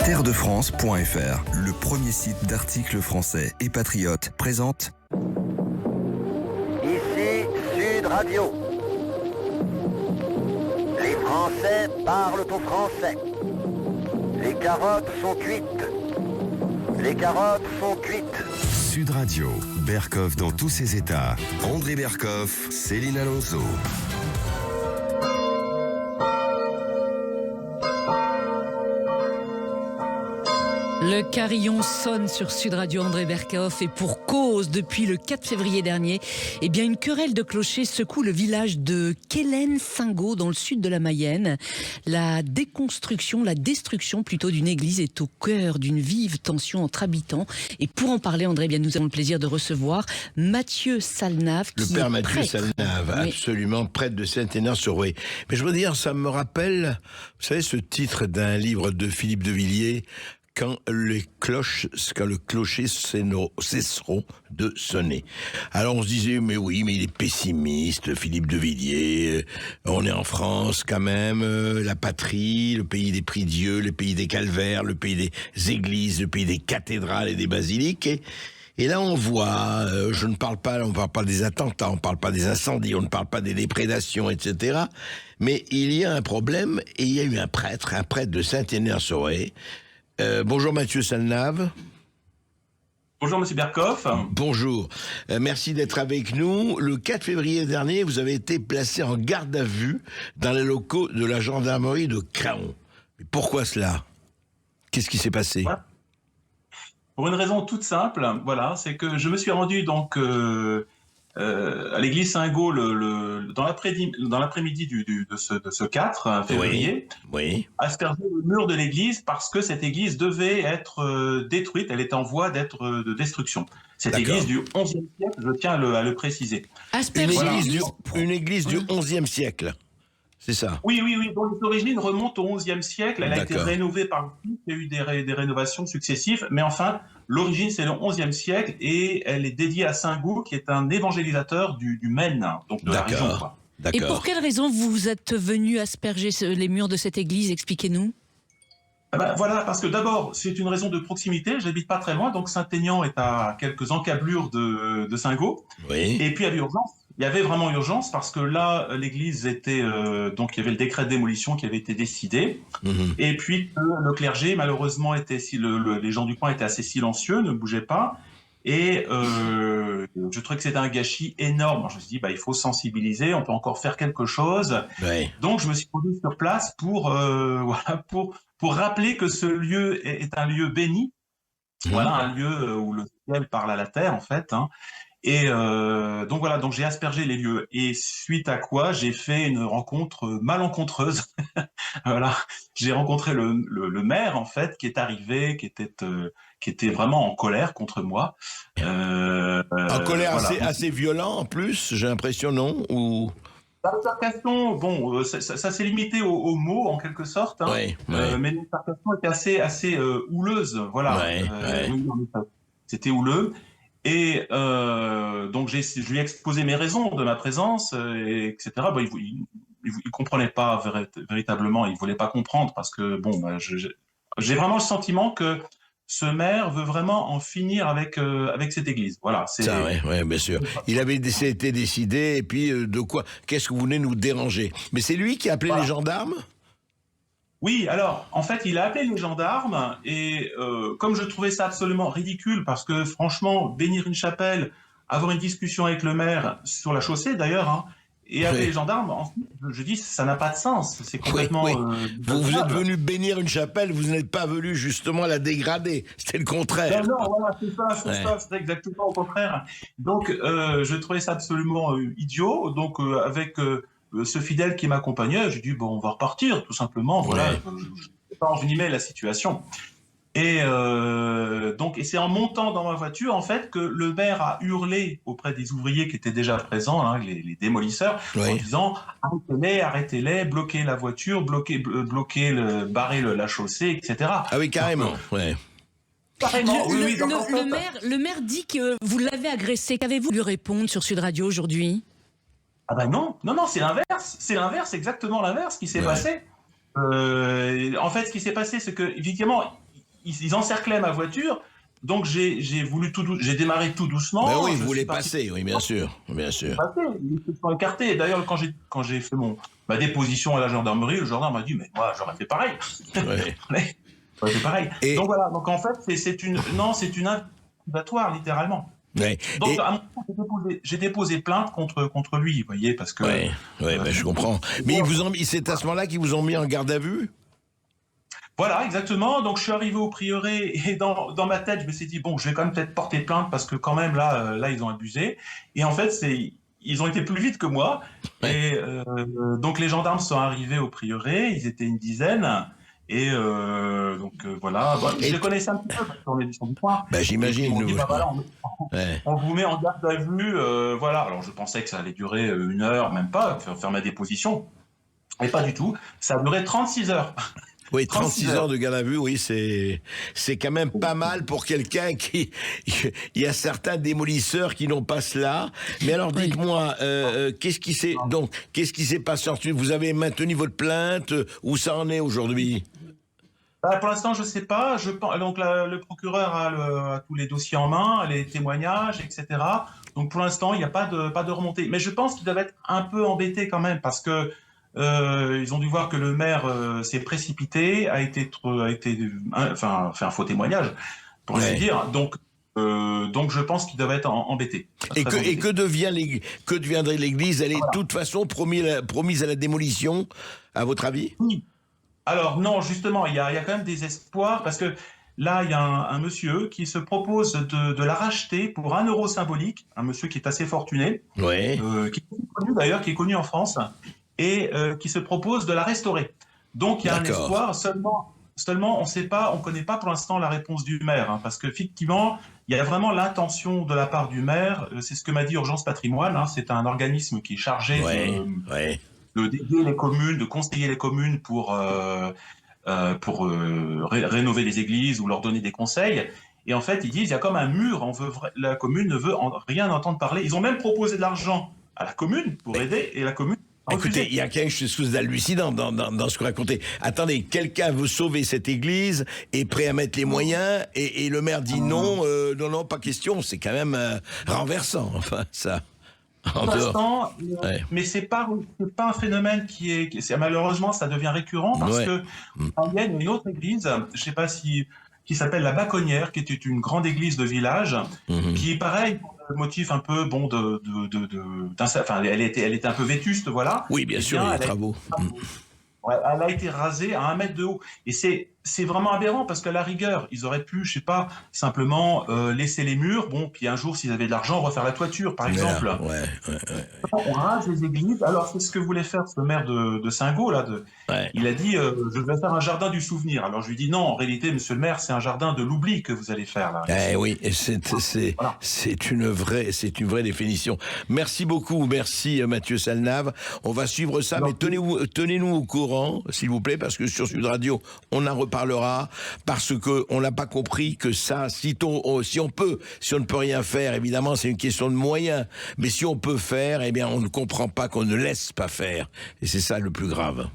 Terredefrance.fr, le premier site d'articles français et patriotes, présente Ici Sud Radio. Les Français parlent au français. Les carottes sont cuites. Les carottes sont cuites. Sud Radio, Berkoff dans tous ses états. André Berkoff, Céline Alonso. Le carillon sonne sur Sud Radio, André Berkoff, et pour cause, depuis le 4 février dernier, une querelle de clochers secoue le village de Quélen-Singaud dans le sud de la Mayenne. La destruction plutôt d'une église est au cœur d'une vive tension entre habitants. Et pour en parler, André, nous avons le plaisir de recevoir Mathieu Salnave. Le père Mathieu Salnave, absolument, prêtre de Saint-Hénin-sur-Oué. Mais je veux dire, ça me rappelle, vous savez, ce titre d'un livre de Philippe de Villiers, quand le clocher cesseront de sonner. Alors on se disait, mais il est pessimiste, Philippe de Villiers, on est en France quand même, la patrie, le pays des prie-dieu, le pays des calvaires, le pays des églises, le pays des cathédrales et des basiliques, et là on voit, on ne parle pas des attentats, on ne parle pas des incendies, on ne parle pas des déprédations, etc., mais il y a un problème, et il y a eu un prêtre de Saint-Hénin-sur-Oué. Bonjour Mathieu Salnave. Bonjour Monsieur Berkoff. Bonjour, merci d'être avec nous. Le 4 février dernier, vous avez été placé en garde à vue dans les locaux de la gendarmerie de Craon. Mais pourquoi cela? Qu'est-ce qui s'est passé? Pour une raison toute simple, c'est que je me suis rendu à l'église Singaud dans l'après-midi de ce 4 février, asperger le mur de l'église parce que cette église devait être détruite, elle était en voie d'être de destruction. Cette église du XIe siècle, je tiens à le préciser. Une église du XIe siècle, c'est ça? Oui, dont les origines remontent au XIe siècle, elle a été rénovée par le temps, il y a eu des rénovations successives, mais enfin, l'origine, c'est le XIe siècle et elle est dédiée à Singaud, qui est un évangélisateur du Maine, donc de la région. Et pour quelle raison vous êtes venu asperger les murs de cette église? Expliquez-nous. Parce que d'abord, c'est une raison de proximité. J'habite pas très loin, donc Saint-Aignan est à quelques encablures de Singaud. Oui. Et puis il y avait vraiment urgence parce que là, l'église était donc il y avait le décret de démolition qui avait été décidé. Et puis le clergé, malheureusement, les gens du coin étaient assez silencieux, ne bougeaient pas. Et je trouvais que c'était un gâchis énorme. Alors, je me suis dit, il faut sensibiliser, on peut encore faire quelque chose. Oui. Donc je me suis rendu sur place pour rappeler que ce lieu est un lieu béni. Un lieu où le ciel parle à la terre, en fait. Et donc j'ai aspergé les lieux. Et suite à quoi, j'ai fait une rencontre malencontreuse. J'ai rencontré le maire, en fait, qui est arrivé, qui était vraiment en colère contre moi. En colère assez violent, en plus, j'ai l'impression, non? Ou... L'altercation, ça s'est limité aux mots, en quelque sorte. Mais l'altercation était assez houleuse. C'était houleux. Et donc je lui ai exposé mes raisons de ma présence, etc. Il comprenait pas véritablement, il voulait pas comprendre parce que j'ai vraiment le sentiment que ce maire veut vraiment en finir avec cette église. Voilà. Ça, bien sûr. Il avait été décidé, et puis de quoi? Qu'est-ce que vous venez nous déranger? Mais c'est lui qui a appelé les gendarmes? Oui, alors, en fait, il a appelé les gendarmes et comme je trouvais ça absolument ridicule parce que franchement, bénir une chapelle, avoir une discussion avec le maire sur la chaussée d'ailleurs, et appeler les gendarmes, je dis ça n'a pas de sens, c'est complètement... Vous êtes venu bénir une chapelle, vous n'êtes pas venu justement la dégrader, c'était le contraire. Non, c'est exactement au contraire. Donc, je trouvais ça absolument idiot, donc avec... ce fidèle qui m'accompagnait, j'ai dit on va repartir tout simplement. Je n'ai pas envenimé la situation. Et c'est en montant dans ma voiture en fait que le maire a hurlé auprès des ouvriers qui étaient déjà présents, les démolisseurs, en disant arrêtez-les, bloquez la voiture, barrez la chaussée, etc. Ah oui, carrément. Carrément. Le maire dit que vous l'avez agressé. Qu'avez-vous lui répondre sur Sud Radio aujourd'hui? Non, c'est l'inverse, c'est exactement l'inverse qui s'est passé. En fait, ce qui s'est passé, c'est que, évidemment, ils encerclaient ma voiture. Donc j'ai démarré tout doucement. Ben oui, vous voulez passer, oui, bien sûr, bien sûr. Ils se sont écartés. D'ailleurs, quand j'ai fait ma déposition à la gendarmerie, le gendarme m'a dit, mais moi, j'aurais fait pareil. Ouais. J'aurais fait pareil. Et... Donc voilà. Donc en fait, c'est une incubatoire, littéralement. Ouais. Donc à mon tour, j'ai déposé plainte contre lui, vous voyez, parce que. Ouais, ben, je comprends. Mais c'est à ce moment-là qu'ils vous ont mis en garde à vue? Voilà, exactement. Donc, je suis arrivé au prieuré et dans ma tête, je me suis dit, bon, je vais quand même peut-être porter plainte parce que quand même, là, ils ont abusé. Et en fait, ils ont été plus vite que moi. Ouais. Et donc, les gendarmes sont arrivés au prieuré. Ils étaient une dizaine. Et voilà. Bon, je les connaissais un petit peu parce qu'on est du coin. Ben, j'imagine. Ils m'ont dit, voilà, ouais. on vous met en garde à vue. Voilà. Alors, je pensais que ça allait durer 1 heure, même pas, faire ma déposition. Et pas du tout. Ça a duré 36 heures. Oui, 36 heures de garde à vue, oui, c'est quand même pas mal pour quelqu'un qui... Il y a certains démolisseurs qui n'ont pas cela. Mais alors, dites-moi, qu'est-ce qui s'est passé ensuite? Vous avez maintenu votre plainte? Où ça en est aujourd'hui? Pour l'instant, je ne sais pas. Donc, le procureur a tous les dossiers en main, les témoignages, etc. Donc, pour l'instant, il n'y a pas de remontée. Mais je pense qu'il doit être un peu embêté quand même parce que ils ont dû voir que le maire s'est précipité, fait un faux témoignage, pour ainsi dire. Donc je pense qu'ils doivent être embêtés. Et que deviendrait l'église? Elle est de toute façon promise à la démolition, à votre avis? Oui. Alors non, justement, il y a quand même des espoirs parce que là, il y a un monsieur qui se propose de la racheter pour 1 euro symbolique, un monsieur qui est assez fortuné, ouais. Qui est connu d'ailleurs, qui est connu en France. Et qui se propose de la restaurer. Donc il y a un espoir, seulement on sait pas, on connaît pas pour l'instant la réponse du maire, hein, parce qu'effectivement, il y a vraiment l'intention de la part du maire, c'est ce que m'a dit Urgence Patrimoine, hein, c'est un organisme qui est chargé de d'aider les communes, de conseiller les communes pour rénover les églises ou leur donner des conseils. Et en fait, ils disent, il y a comme un mur, la commune ne veut rien entendre parler. Ils ont même proposé de l'argent à la commune pour aider, et la commune... Écoutez, il y a quelque chose d'hallucinant dans ce que vous racontez. Attendez, quelqu'un veut sauver cette église, est prêt à mettre les moyens, et le maire dit non, non, pas question. C'est quand même renversant, enfin, ça. Mais c'est pas un phénomène malheureusement, ça devient récurrent parce que il y a une autre église, je sais pas qui s'appelle la Baconnière, qui était une grande église de village, qui est pareil, motif un peu elle était un peu vétuste, voilà. Oui, bien sûr, il y a des travaux. Elle a été rasée à 1 mètre de haut. Et c'est vraiment aberrant parce qu'à la rigueur, ils auraient pu, je sais pas, simplement laisser les murs, puis un jour, s'ils avaient de l'argent, refaire la toiture, par exemple. On rase les églises. Alors, c'est ce que voulait faire ce maire de Saint-Gau, là. Il a dit, je vais faire un jardin du souvenir. Alors, je lui dis, non, en réalité, monsieur le maire, c'est un jardin de l'oubli que vous allez faire, là. Oui, c'est une vraie définition. Merci beaucoup, merci Mathieu Salnave. On va suivre ça, mais tenez-nous au courant, s'il vous plaît, parce que sur Sud Radio, on en reparlera, parce que on n'a pas compris que ça, si on ne peut rien faire, évidemment, c'est une question de moyens, mais si on peut faire, eh bien, on ne comprend pas qu'on ne laisse pas faire. Et c'est ça le plus grave.